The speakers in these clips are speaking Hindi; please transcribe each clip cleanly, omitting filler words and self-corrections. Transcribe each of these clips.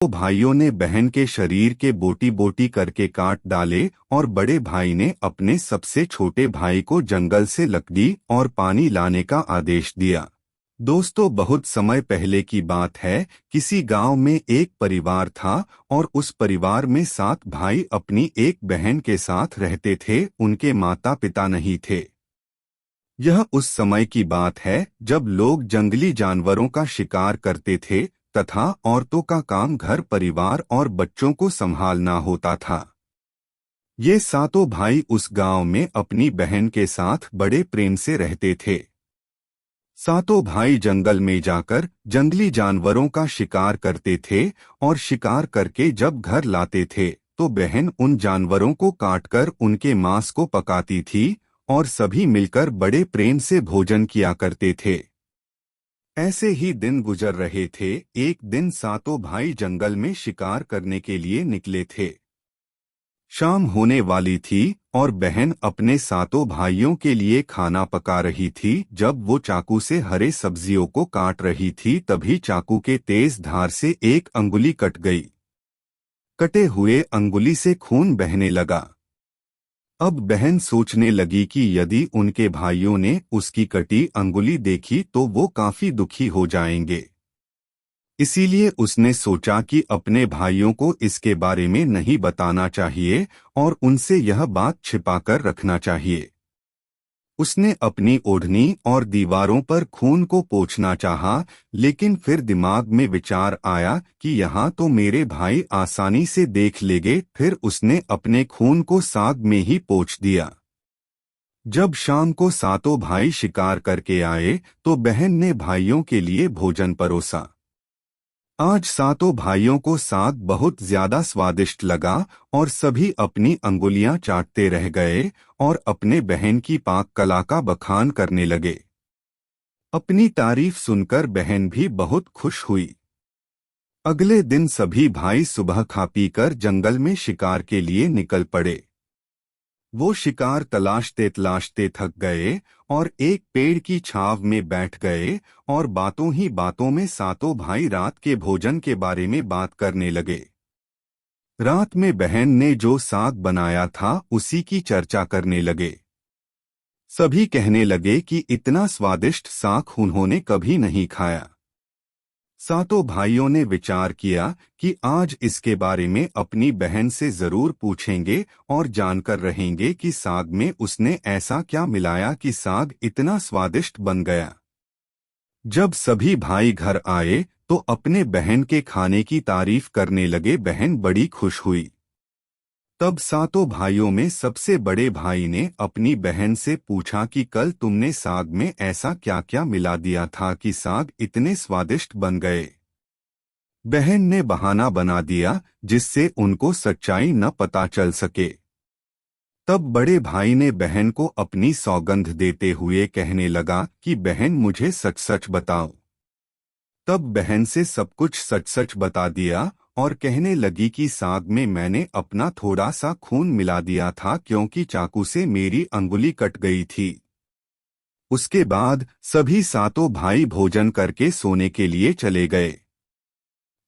तो भाइयों ने बहन के शरीर के बोटी बोटी करके काट डाले और बड़े भाई ने अपने सबसे छोटे भाई को जंगल से लकड़ी और पानी लाने का आदेश दिया। दोस्तों, बहुत समय पहले की बात है। किसी गांव में एक परिवार था और उस परिवार में 7 भाई अपनी एक बहन के साथ रहते थे। उनके माता पिता नहीं थे। यह उस समय की बात है जब लोग जंगली जानवरों का शिकार करते थे तथा औरतों का काम घर परिवार और बच्चों को संभालना होता था। ये 7 भाई उस गांव में अपनी बहन के साथ बड़े प्रेम से रहते थे। 7 भाई जंगल में जाकर जंगली जानवरों का शिकार करते थे और शिकार करके जब घर लाते थे तो बहन उन जानवरों को काटकर उनके मांस को पकाती थी और सभी मिलकर बड़े प्रेम से भोजन किया करते थे। ऐसे ही दिन गुजर रहे थे। एक दिन 7 भाई जंगल में शिकार करने के लिए निकले थे। शाम होने वाली थी और बहन अपने 7 भाइयों के लिए खाना पका रही थी। जब वो चाकू से हरे सब्जियों को काट रही थी तभी चाकू के तेज धार से एक अंगुली कट गई। कटे हुए अंगुली से खून बहने लगा। अब बहन सोचने लगी कि यदि उनके भाइयों ने उसकी कटी अंगुली देखी तो वो काफी दुखी हो जाएंगे। इसीलिए उसने सोचा कि अपने भाइयों को इसके बारे में नहीं बताना चाहिए और उनसे यह बात छिपाकर रखना चाहिए। उसने अपनी ओढ़नी और दीवारों पर खून को पोंछना चाहा, लेकिन फिर दिमाग में विचार आया कि यहाँ तो मेरे भाई आसानी से देख लेंगे। फिर उसने अपने खून को साग में ही पोंछ दिया। जब शाम को 7 भाई शिकार करके आए तो बहन ने भाइयों के लिए भोजन परोसा। आज 7 भाइयों को साग बहुत ज्यादा स्वादिष्ट लगा और सभी अपनी अंगुलियां चाटते रह गए और अपने बहन की पाक कला का बखान करने लगे। अपनी तारीफ सुनकर बहन भी बहुत खुश हुई। अगले दिन सभी भाई सुबह खा पीकर जंगल में शिकार के लिए निकल पड़े। वो शिकार तलाशते तलाशते थक गए और एक पेड़ की छांव में बैठ गए और बातों ही बातों में 7 भाई रात के भोजन के बारे में बात करने लगे। रात में बहन ने जो साग बनाया था उसी की चर्चा करने लगे। सभी कहने लगे कि इतना स्वादिष्ट साग उन्होंने कभी नहीं खाया। 7 भाइयों ने विचार किया कि आज इसके बारे में अपनी बहन से जरूर पूछेंगे और जानकर रहेंगे कि साग में उसने ऐसा क्या मिलाया कि साग इतना स्वादिष्ट बन गया। जब सभी भाई घर आए तो अपने बहन के खाने की तारीफ करने लगे। बहन बड़ी खुश हुई। तब 7 भाइयों में सबसे बड़े भाई ने अपनी बहन से पूछा कि कल तुमने साग में ऐसा क्या क्या मिला दिया था कि साग इतने स्वादिष्ट बन गए। बहन ने बहाना बना दिया जिससे उनको सच्चाई न पता चल सके। तब बड़े भाई ने बहन को अपनी सौगंध देते हुए कहने लगा कि बहन मुझे सच सच बताओ। तब बहन से सब कुछ सच सच बता दिया और कहने लगी कि साग में मैंने अपना थोड़ा सा खून मिला दिया था क्योंकि चाकू से मेरी अंगुली कट गई थी। उसके बाद सभी 7 भाई भोजन करके सोने के लिए चले गए।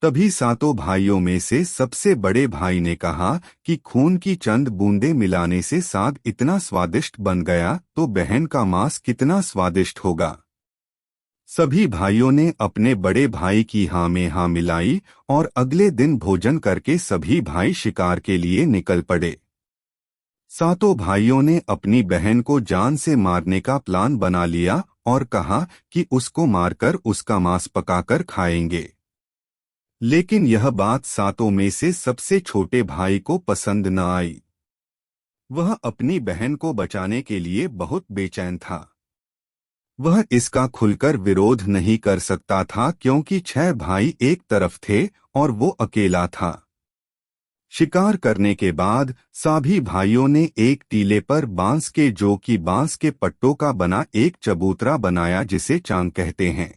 तभी 7 भाइयों में से सबसे बड़े भाई ने कहा कि खून की चंद बूंदें मिलाने से साग इतना स्वादिष्ट बन गया तो बहन का मांस कितना स्वादिष्ट होगा। सभी भाइयों ने अपने बड़े भाई की हाँ में हाँ मिलाई और अगले दिन भोजन करके सभी भाई शिकार के लिए निकल पड़े। 7 भाइयों ने अपनी बहन को जान से मारने का प्लान बना लिया और कहा कि उसको मारकर उसका मांस पकाकर खाएंगे। लेकिन यह बात 7 में से सबसे छोटे भाई को पसंद न आई। वह अपनी बहन को बचाने के लिए बहुत बेचैन था। वह इसका खुलकर विरोध नहीं कर सकता था क्योंकि 6 भाई एक तरफ थे और वो अकेला था। शिकार करने के बाद सभी भाइयों ने एक टीले पर बांस के पट्टों का बना एक चबूतरा बनाया जिसे चांग कहते हैं।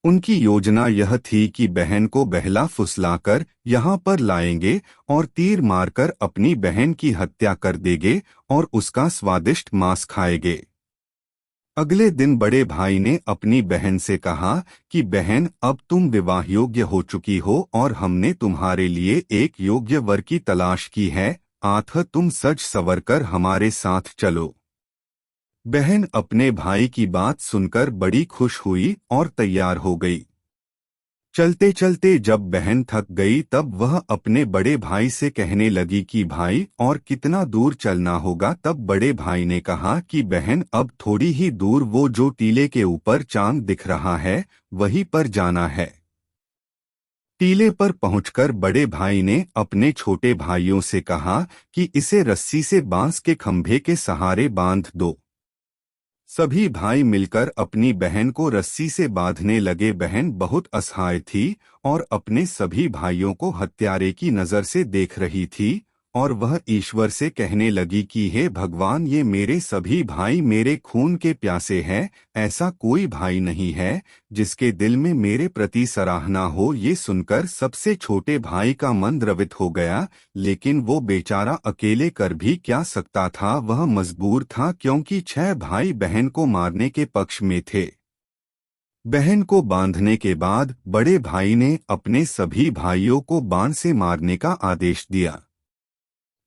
उनकी योजना यह थी कि बहन को बहला फुसलाकर यहाँ पर लाएंगे और तीर मारकर अपनी बहन की हत्या कर देंगे और उसका स्वादिष्ट मांस खाएंगे। अगले दिन बड़े भाई ने अपनी बहन से कहा कि बहन, अब तुम विवाह योग्य हो चुकी हो और हमने तुम्हारे लिए एक योग्य वर की तलाश की है। आठ तुम सज संवर कर हमारे साथ चलो। बहन अपने भाई की बात सुनकर बड़ी खुश हुई और तैयार हो गई। चलते चलते जब बहन थक गई तब वह अपने बड़े भाई से कहने लगी कि भाई, और कितना दूर चलना होगा। तब बड़े भाई ने कहा कि बहन, अब थोड़ी ही दूर वो जो टीले के ऊपर चांद दिख रहा है वहीं पर जाना है। टीले पर पहुंचकर बड़े भाई ने अपने छोटे भाइयों से कहा कि इसे रस्सी से बांस के खंभे के सहारे बांध दो। सभी भाई मिलकर अपनी बहन को रस्सी से बांधने लगे। बहन बहुत असहाय थी और अपने सभी भाइयों को हत्यारे की नजर से देख रही थी और वह ईश्वर से कहने लगी कि हे भगवान, ये मेरे सभी भाई मेरे खून के प्यासे हैं। ऐसा कोई भाई नहीं है जिसके दिल में मेरे प्रति सराहना हो। ये सुनकर सबसे छोटे भाई का मन द्रवित हो गया, लेकिन वो बेचारा अकेले कर भी क्या सकता था। वह मजबूर था क्योंकि 6 भाई बहन को मारने के पक्ष में थे। बहन को बांधने के बाद बड़े भाई ने अपने सभी भाइयों को बाण से मारने का आदेश दिया।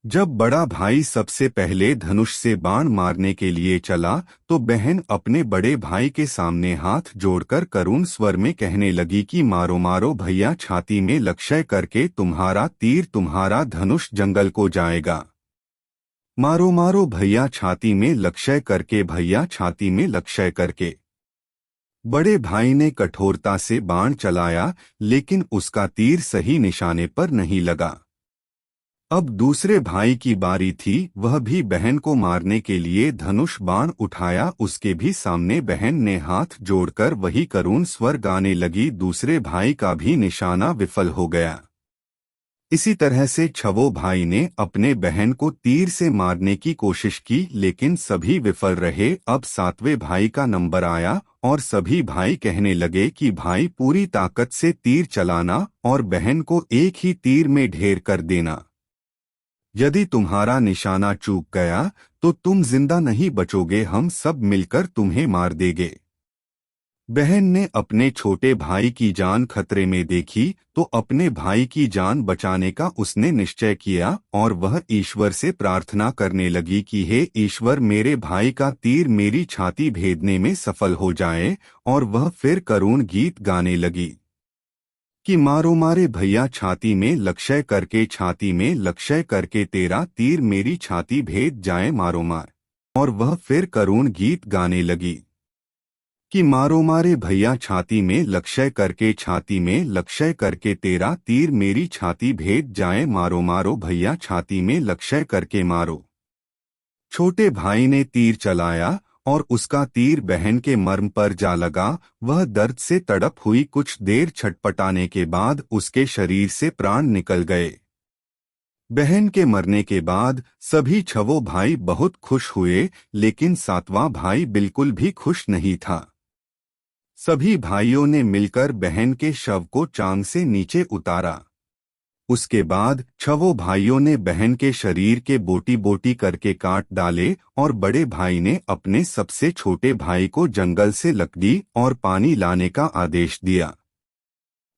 जब बड़ा भाई सबसे पहले धनुष से बाण मारने के लिए चला तो बहन अपने बड़े भाई के सामने हाथ जोड़कर करुण स्वर में कहने लगी कि मारो मारो भैया, छाती में लक्ष्य करके तुम्हारा तीर तुम्हारा धनुष जंगल को जाएगा। मारो मारो भैया, छाती में लक्ष्य करके भैया, छाती में लक्ष्य करके। बड़े भाई ने कठोरता से बाण चलाया लेकिन उसका तीर सही निशाने पर नहीं लगा। अब दूसरे भाई की बारी थी। वह भी बहन को मारने के लिए धनुष बाण उठाया। उसके भी सामने बहन ने हाथ जोड़कर वही करुण स्वर गाने लगी। दूसरे भाई का भी निशाना विफल हो गया। इसी तरह से छवो भाई ने अपने बहन को तीर से मारने की कोशिश की लेकिन सभी विफल रहे। अब सातवें भाई का नंबर आया और सभी भाई कहने लगे कि भाई, पूरी ताकत से तीर चलाना और बहन को एक ही तीर में ढेर कर देना। यदि तुम्हारा निशाना चूक गया तो तुम जिंदा नहीं बचोगे, हम सब मिलकर तुम्हें मार देंगे। बहन ने अपने छोटे भाई की जान खतरे में देखी तो अपने भाई की जान बचाने का उसने निश्चय किया और वह ईश्वर से प्रार्थना करने लगी कि हे ईश्वर, मेरे भाई का तीर मेरी छाती भेदने में सफल हो जाए। और वह फिर करुण गीत गाने लगी कि मारो मारे भैया, छाती में लक्ष्य करके, छाती में लक्ष्य करके तेरा तीर मेरी छाती भेद जाए, मारो मार। और वह फिर करुण गीत गाने लगी कि मारो मारे भैया, छाती में लक्ष्य करके, छाती में लक्ष्य करके तेरा तीर मेरी छाती भेद जाए, मारो मारो भैया, छाती में लक्ष्य करके मारो। छोटे भाई ने तीर चलाया और उसका तीर बहन के मर्म पर जा लगा। वह दर्द से तड़प हुई। कुछ देर छटपटाने के बाद उसके शरीर से प्राण निकल गए। बहन के मरने के बाद सभी छवो भाई बहुत खुश हुए लेकिन सातवां भाई बिल्कुल भी खुश नहीं था। सभी भाइयों ने मिलकर बहन के शव को चांद से नीचे उतारा। उसके बाद छवो भाइयों ने बहन के शरीर के बोटी बोटी करके काट डाले और बड़े भाई ने अपने सबसे छोटे भाई को जंगल से लकड़ी और पानी लाने का आदेश दिया।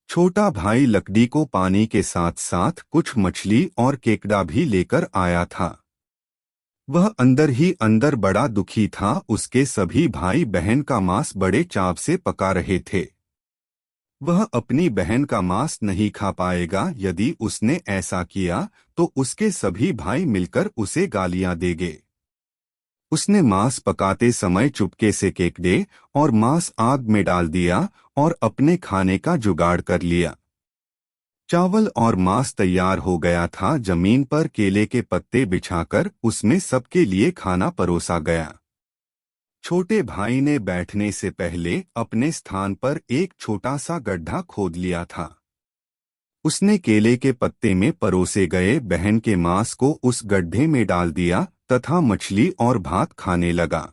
छोटा भाई लकड़ी को पानी के साथ साथ कुछ मछली और केकड़ा भी लेकर आया था। वह अंदर ही अंदर बड़ा दुखी था। उसके सभी भाई बहन का मांस बड़े चाव से पका रहे थे। वह अपनी बहन का मांस नहीं खा पाएगा। यदि उसने ऐसा किया तो उसके सभी भाई मिलकर उसे गालियां देंगे। उसने मांस पकाते समय चुपके से केकड़े और मांस आग में डाल दिया और अपने खाने का जुगाड़ कर लिया। चावल और मांस तैयार हो गया था। जमीन पर केले के पत्ते बिछाकर उसमें सबके लिए खाना परोसा गया। छोटे भाई ने बैठने से पहले अपने स्थान पर एक छोटा सा गड्ढा खोद लिया था। उसने केले के पत्ते में परोसे गए बहन के मांस को उस गड्ढे में डाल दिया तथा मछली और भात खाने लगा।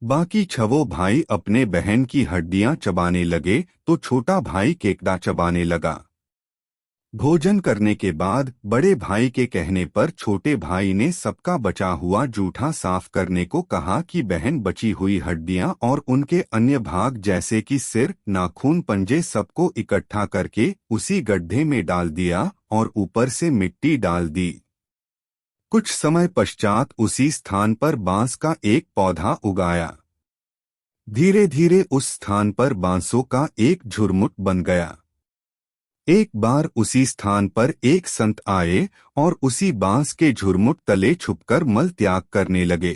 बाकी छवो भाई अपने बहन की हड्डियां चबाने लगे तो छोटा भाई केकड़ा चबाने लगा। भोजन करने के बाद बड़े भाई के कहने पर छोटे भाई ने सबका बचा हुआ जूठा साफ करने को कहा कि बहन बची हुई हड्डियां और उनके अन्य भाग जैसे कि सिर, नाखून, पंजे सबको इकट्ठा करके उसी गड्ढे में डाल दिया और ऊपर से मिट्टी डाल दी। कुछ समय पश्चात उसी स्थान पर बांस का एक पौधा उगाया। धीरे धीरे उस स्थान पर बांसों का एक झुरमुट बन गया। एक बार उसी स्थान पर एक संत आए और उसी बांस के झुरमुट तले छुपकर मल त्याग करने लगे।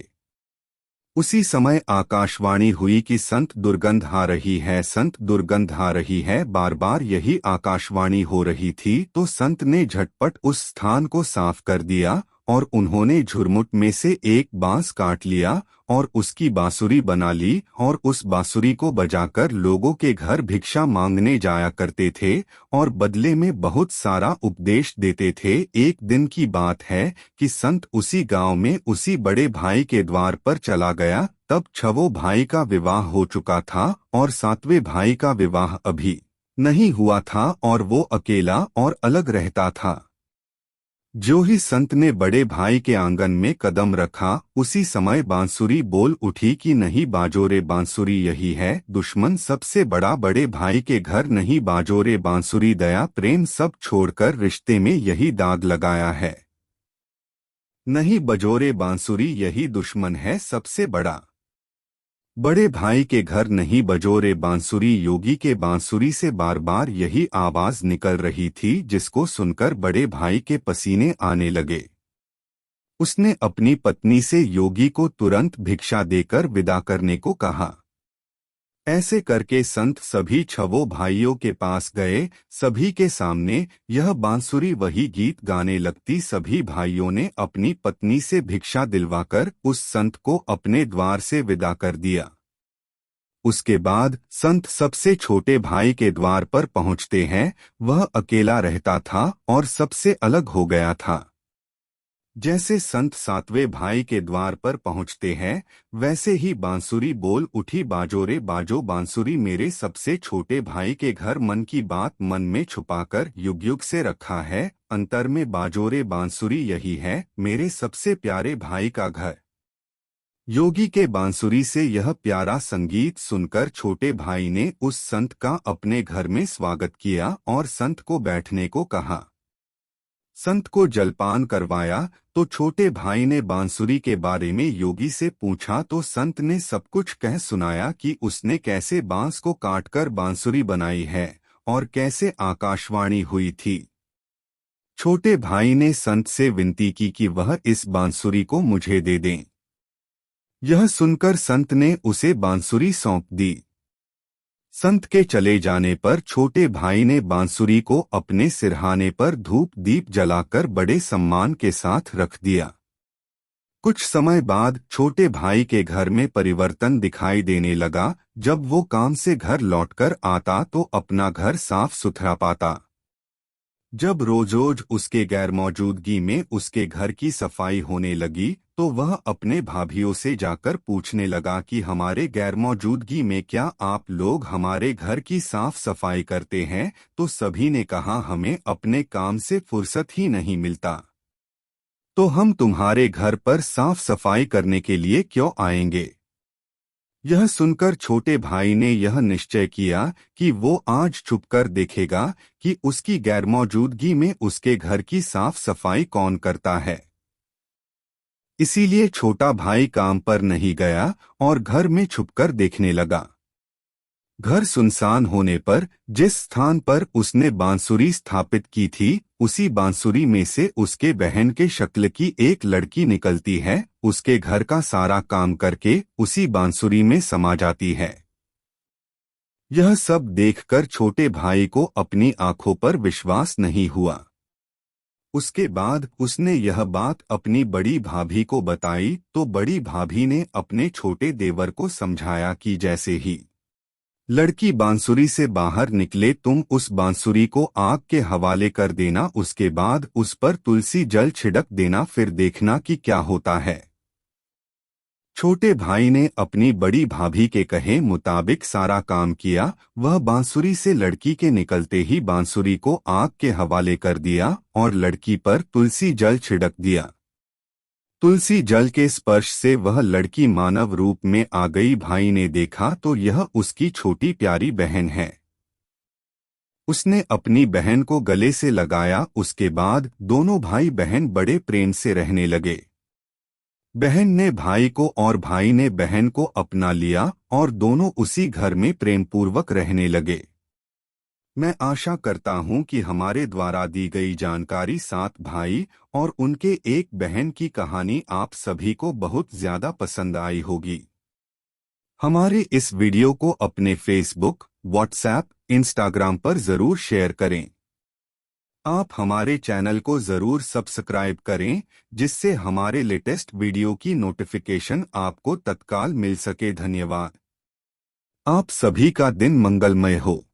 उसी समय आकाशवाणी हुई कि संत दुर्गंध आ रही है, संत दुर्गंध आ रही है। बार बार यही आकाशवाणी हो रही थी तो संत ने झटपट उस स्थान को साफ कर दिया और उन्होंने झुरमुट में से एक बांस काट लिया और उसकी बांसुरी बना ली और उस बांसुरी को बजाकर लोगों के घर भिक्षा मांगने जाया करते थे और बदले में बहुत सारा उपदेश देते थे। एक दिन की बात है कि संत उसी गांव में उसी बड़े भाई के द्वार पर चला गया। तब छठवें भाई का विवाह हो चुका था और सातवें भाई का विवाह अभी नहीं हुआ था और वो अकेला और अलग रहता था। जो ही संत ने बड़े भाई के आंगन में कदम रखा उसी समय बांसुरी बोल उठी कि नहीं बाजोरे, बांसुरी यही है दुश्मन सबसे बड़ा, बड़े भाई के घर नहीं बाजोरे बांसुरी, दया प्रेम सब छोड़कर रिश्ते में यही दाग लगाया है। नहीं बजोरे बांसुरी यही दुश्मन है सबसे बड़ा, बड़े भाई के घर नहीं बजोरे बांसुरी। योगी के बांसुरी से बार बार यही आवाज निकल रही थी जिसको सुनकर बड़े भाई के पसीने आने लगे। उसने अपनी पत्नी से योगी को तुरंत भिक्षा देकर विदा करने को कहा। ऐसे करके संत सभी छठों भाइयों के पास गए। सभी के सामने यह बांसुरी वही गीत गाने लगती। सभी भाइयों ने अपनी पत्नी से भिक्षा दिलवाकर उस संत को अपने द्वार से विदा कर दिया। उसके बाद संत सबसे छोटे भाई के द्वार पर पहुंचते हैं। वह अकेला रहता था और सबसे अलग हो गया था। जैसे संत सातवें भाई के द्वार पर पहुंचते हैं वैसे ही बांसुरी बोल उठी, बाजोरे बाजो बांसुरी, मेरे सबसे छोटे भाई के घर मन की बात मन में छुपाकर युग युग से रखा है। अंतर में बाजोरे बांसुरी यही है मेरे सबसे प्यारे भाई का घर। योगी के बांसुरी से यह प्यारा संगीत सुनकर छोटे भाई ने उस संत का अपने घर में स्वागत किया और संत को बैठने को कहा। संत को जलपान करवाया तो छोटे भाई ने बांसुरी के बारे में योगी से पूछा तो संत ने सब कुछ कह सुनाया कि उसने कैसे बांस को काटकर बांसुरी बनाई है और कैसे आकाशवाणी हुई थी। छोटे भाई ने संत से विनती की कि वह इस बांसुरी को मुझे दे दें। यह सुनकर संत ने उसे बांसुरी सौंप दी। संत के चले जाने पर छोटे भाई ने बांसुरी को अपने सिरहाने पर धूप दीप जलाकर बड़े सम्मान के साथ रख दिया। कुछ समय बाद छोटे भाई के घर में परिवर्तन दिखाई देने लगा। जब वो काम से घर लौटकर आता तो अपना घर साफ सुथरा पाता। जब रोज रोज उसके गैर मौजूदगी में उसके घर की सफाई होने लगी तो वह अपने भाभियों से जाकर पूछने लगा कि हमारे गैर मौजूदगी में क्या आप लोग हमारे घर की साफ सफाई करते हैं। तो सभी ने कहा हमें अपने काम से फुर्सत ही नहीं मिलता, तो हम तुम्हारे घर पर साफ सफाई करने के लिए क्यों आएंगे। यह सुनकर छोटे भाई ने यह निश्चय किया कि वो आज छुपकर देखेगा कि उसकी गैरमौजूदगी में उसके घर की साफ सफाई कौन करता है। इसीलिए छोटा भाई काम पर नहीं गया और घर में छुपकर देखने लगा। घर सुनसान होने पर जिस स्थान पर उसने बांसुरी स्थापित की थी उसी बांसुरी में से उसके बहन के शक्ल की एक लड़की निकलती है। उसके घर का सारा काम करके उसी बांसुरी में समा जाती है। यह सब देखकर छोटे भाई को अपनी आंखों पर विश्वास नहीं हुआ। उसके बाद उसने यह बात अपनी बड़ी भाभी को बताई तो बड़ी भाभी ने अपने छोटे देवर को समझाया कि जैसे ही लड़की बांसुरी से बाहर निकले तुम उस बांसुरी को आग के हवाले कर देना, उसके बाद उस पर तुलसी जल छिड़क देना, फिर देखना कि क्या होता है। छोटे भाई ने अपनी बड़ी भाभी के कहे मुताबिक सारा काम किया। वह बांसुरी से लड़की के निकलते ही बांसुरी को आग के हवाले कर दिया और लड़की पर तुलसी जल छिड़क दिया। तुलसी जल के स्पर्श से वह लड़की मानव रूप में आ गई। भाई ने देखा तो यह उसकी छोटी प्यारी बहन है। उसने अपनी बहन को गले से लगाया। उसके बाद दोनों भाई बहन बड़े प्रेम से रहने लगे। बहन ने भाई को और भाई ने बहन को अपना लिया और दोनों उसी घर में प्रेमपूर्वक रहने लगे। मैं आशा करता हूं कि हमारे द्वारा दी गई जानकारी 7 भाई और उनके एक बहन की कहानी आप सभी को बहुत ज्यादा पसंद आई होगी। हमारे इस वीडियो को अपने फेसबुक, व्हाट्सएप, इंस्टाग्राम पर जरूर शेयर करें। आप हमारे चैनल को जरूर सब्सक्राइब करें जिससे हमारे लेटेस्ट वीडियो की नोटिफिकेशन आपको तत्काल मिल सके। धन्यवाद। आप सभी का दिन मंगलमय हो।